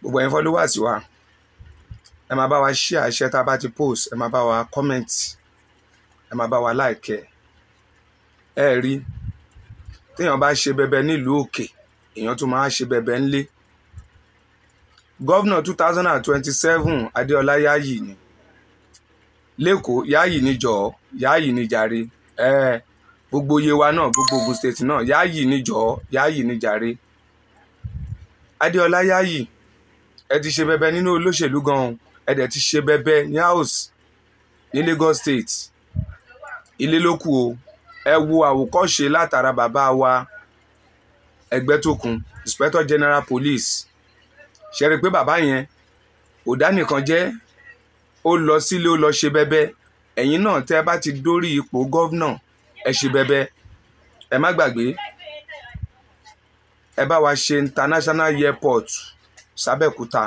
gbogbo ẹ̀yin followers wa ẹ máa bá wa share iṣẹ́ tá a bá ti post, ẹ máa bá wa comment, ẹ máa bá wa like ẹ rí téèyàn bá ṣe bẹbẹ nílùú òkè èèyàn tún máa ṣe bẹbẹ ńlé. Gọ́vnà 2027 Adéọlá Yáyì ni lẹ́kọ̀ọ́, Yáyì ni jọ̀ọ́, Yáyì ni jàre, gbogbo Yewa náà, gbogbo Ògùn state náà, Yáyì ni jọ̀ọ́, Yáyì ni jàre. Adéọlá Yáyì ẹ ti ṣe bẹbẹ nínú olóṣèlú gan-an, ẹ dẹ̀ ti ṣe bẹbẹ ní house ní Lagos state. Ilé ló kù o, ẹ wo àwòkọ́ṣe látara bàbá wa Ẹgbẹ́tókun, Inspector General Police. Ṣe rí pé bàbá yẹn ò dá nìkan jẹ́, ó lọ sílé, ó lọ ṣe bẹbẹ. Ẹ̀yin náà tẹ́ ẹ bá ti dórí ipò gọ́vnà ẹ ṣe bẹbẹ. Ẹ má gbàgbé ẹ bá wa ṣe international airport sábẹ́kúta,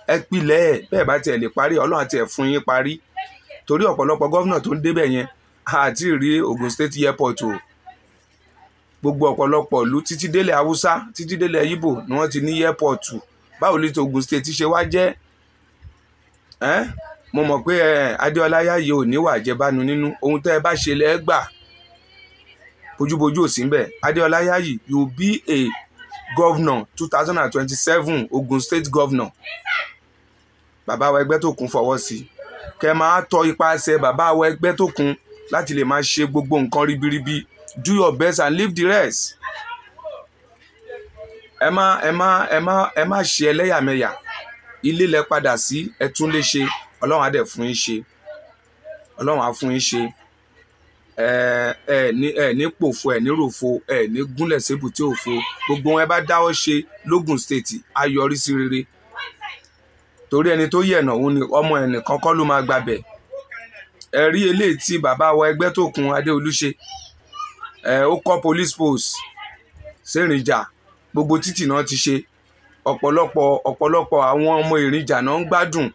ẹ pilẹ̀ ẹ̀ bẹ́ẹ̀ bá tiẹ̀ lè parí, Ọlọ́run àti ẹ̀ fún yín parí, torí ọ̀pọ̀lọpọ̀ gọ́vnà tó ń débẹ̀ yẹn àti rí Ògùn state airport o. Gbogbo ọ̀pọ̀lọpọ̀ ìlú títí délẹ̀ Haúsá títí délẹ̀ Ìgbò ni wọ́n ti ní airport. Báwo lè tó Ògùn state ṣe wá jẹ́? Mo mọ̀ pé Adéọlá Yáyì ò níwà àjẹbánu nínú, ohun tẹ́ ẹ bá ṣe lẹ́ gbà, bójúbójú ò sí ńbẹ̀. Adéọlá Yáyì, you be a governor 2027 Ogun state governor. Bàbá wa Ẹgbẹ́tókun fọwọ́ sí i, kẹ́ máa tọ ipasẹ̀ bàbá wa Ẹgbẹ́tókun láti lè máa ṣe gbogbo nǹkan ribiribi. Do your best and leave the rest. Ẹ má ṣe ẹlẹ́yàmẹ̀yà. Ilé lẹ padà sí, ẹ tún lè ṣe, Ọlọ́run á dẹ̀ fún yín ṣe, Ọlọ́run á fún yín ṣe. ẹ ní pòfo, ẹ ní ròfo, ẹ ní gúnlẹ̀ sébùté òfo. Gbogbo wọn ẹ bá dáwọ́ ṣe lógùn state á yọrí sí rere, torí ẹni tó yẹ̀nà òun ni ọmọ ẹnìkan kọ́ ló máa gbàbẹ̀. Ẹ rí eléyìí tí bàbá wa Ẹgbẹ́tókun Adéolú ṣe, ó kọ́ police post sẹ́rìnjà, gbogbo títì náà ti ṣe, ọ̀pọ̀lọpọ̀ àwọn ọmọ Ìrìnjà náà ń gbádùn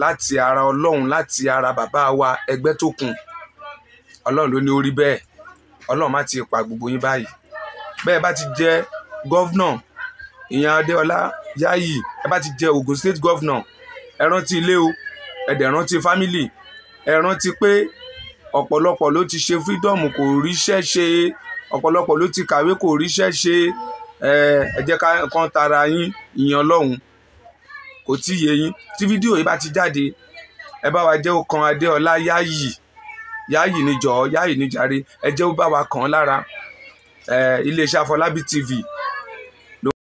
láti ara Ọlọ́run, láti ara bàbá wa Ẹgbẹ́tókun. Ọlọ́run ló ní orí bẹ́ẹ̀, Ọlọ́run má ti pa gbogbo yín báyìí. Bẹ́ẹ̀ bá ti jẹ́ gọ́vnà ìyẹn Adéọlá Yáyì, ẹ bá ti jẹ́ Ògùn state gọ́vnà, ẹ rántí ilé o, ẹ dẹ̀ rántí family, ẹ rántí pé ọ̀pọ̀lọpọ̀ ló ti ṣe freedom kò ríṣẹ́ ṣe, ọ̀pọ̀lọpọ̀ ló ti kàwé kò ríṣẹ́ ṣe. Ẹ jẹ́ kán tara yín ìyẹn Ọlọ́run, kò tí yé yín. Tí fídíò yìí bá ti jáde, ẹ bá wa jẹ́ ó kan Adéọlá Yáyì, Yáyì ni jọ̀ọ́, Yáyì ni jàre, ẹ jẹ́ ó bá wa kàn án lára. Iléeṣẹ́ Afọlábí TV